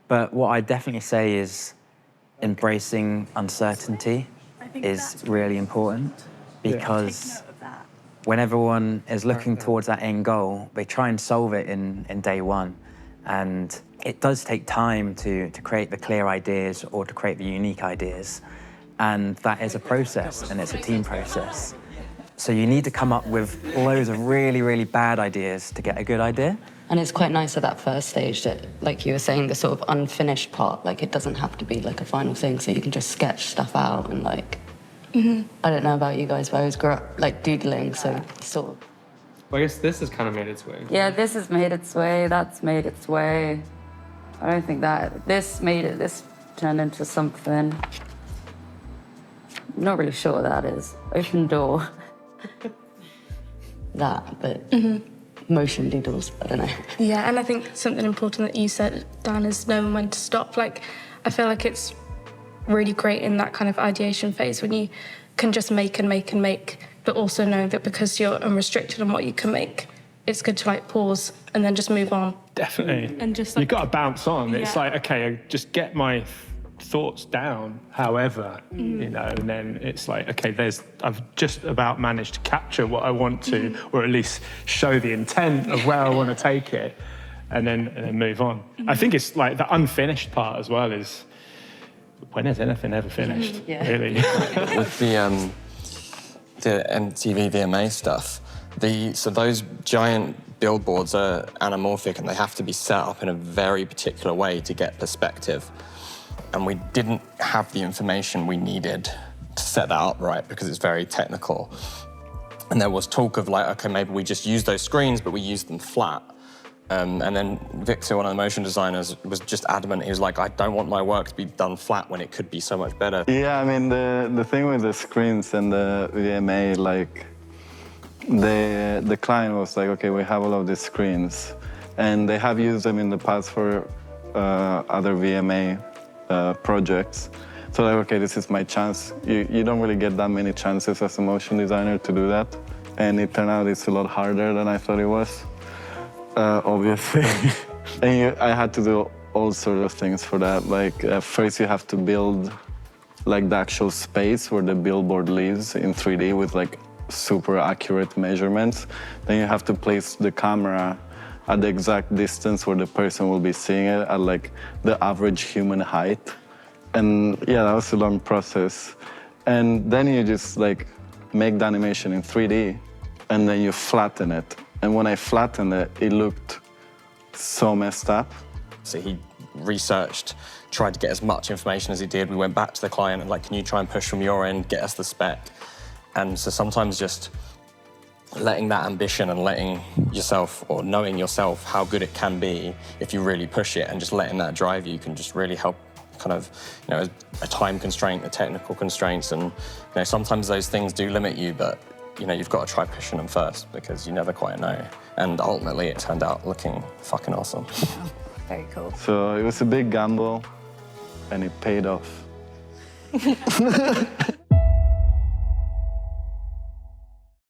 But what I definitely say is embracing uncertainty is really important, because when everyone is looking towards that end goal, they try and solve it in day one. And it does take time to create the clear ideas or to create the unique ideas. And that is a process, and it's a team process. So you need to come up with loads of really, really bad ideas to get a good idea. And it's quite nice at that first stage that, like you were saying, the sort of unfinished part, like it doesn't have to be like a final thing, so you can just sketch stuff out and like, I don't know about you guys, but I always grew up like doodling, so sort of. Well, I guess this has kind of made its way. Yeah, this has made its way, that's made its way. I don't think that, this turned into something. I'm not really sure what that is. Open door. That, but motion doodles, I don't know. Yeah, and I think something important that you said, Dan, is knowing when to stop. Like, I feel like it's really great in that kind of ideation phase when you can just make and make and make, but also know that because you're unrestricted on what you can make, it's good to like pause and then just move on. Definitely. And just like, you've got to bounce on. Yeah. It's like, okay, I just get my thoughts down, however, you know, and then it's like, okay, I've just about managed to capture what I want to, or at least show the intent of where I want to take it, and then move on. I think it's like the unfinished part as well is, when is anything ever finished, really? With the MTV VMA stuff, so those giant billboards are anamorphic and they have to be set up in a very particular way to get perspective. And we didn't have the information we needed to set that up right because it's very technical. And there was talk of like, okay, maybe we just use those screens, but we use them flat. And then Victor, one of the motion designers, was just adamant. He was like, I don't want my work to be done flat when it could be so much better. Yeah, I mean, the thing with the screens and the VMA, like, the client was like, okay, we have all of these screens. And they have used them in the past for other VMA projects. So like, okay, this is my chance. You don't really get that many chances as a motion designer to do that. And it turned out it's a lot harder than I thought it was, obviously. And I had to do all sorts of things for that. Like first you have to build like the actual space where the billboard lives in 3D with like super accurate measurements. Then you have to place the camera at the exact distance where the person will be seeing it, at like the average human height. And yeah, that was a long process. And then you just like make the animation in 3D and then you flatten it. And when I flattened it, it looked so messed up. So he researched, tried to get as much information as he did. We went back to the client and like, can you try and push from your end, get us the spec? And so sometimes just letting that ambition and letting yourself, or knowing yourself how good it can be if you really push it, and just letting that drive you can just really help kind of, you know, a time constraint, the technical constraints, and you know, sometimes those things do limit you, but you know, you've got to try pushing them first because you never quite know. And ultimately it turned out looking fucking awesome. Yeah, very cool. So it was a big gamble and it paid off.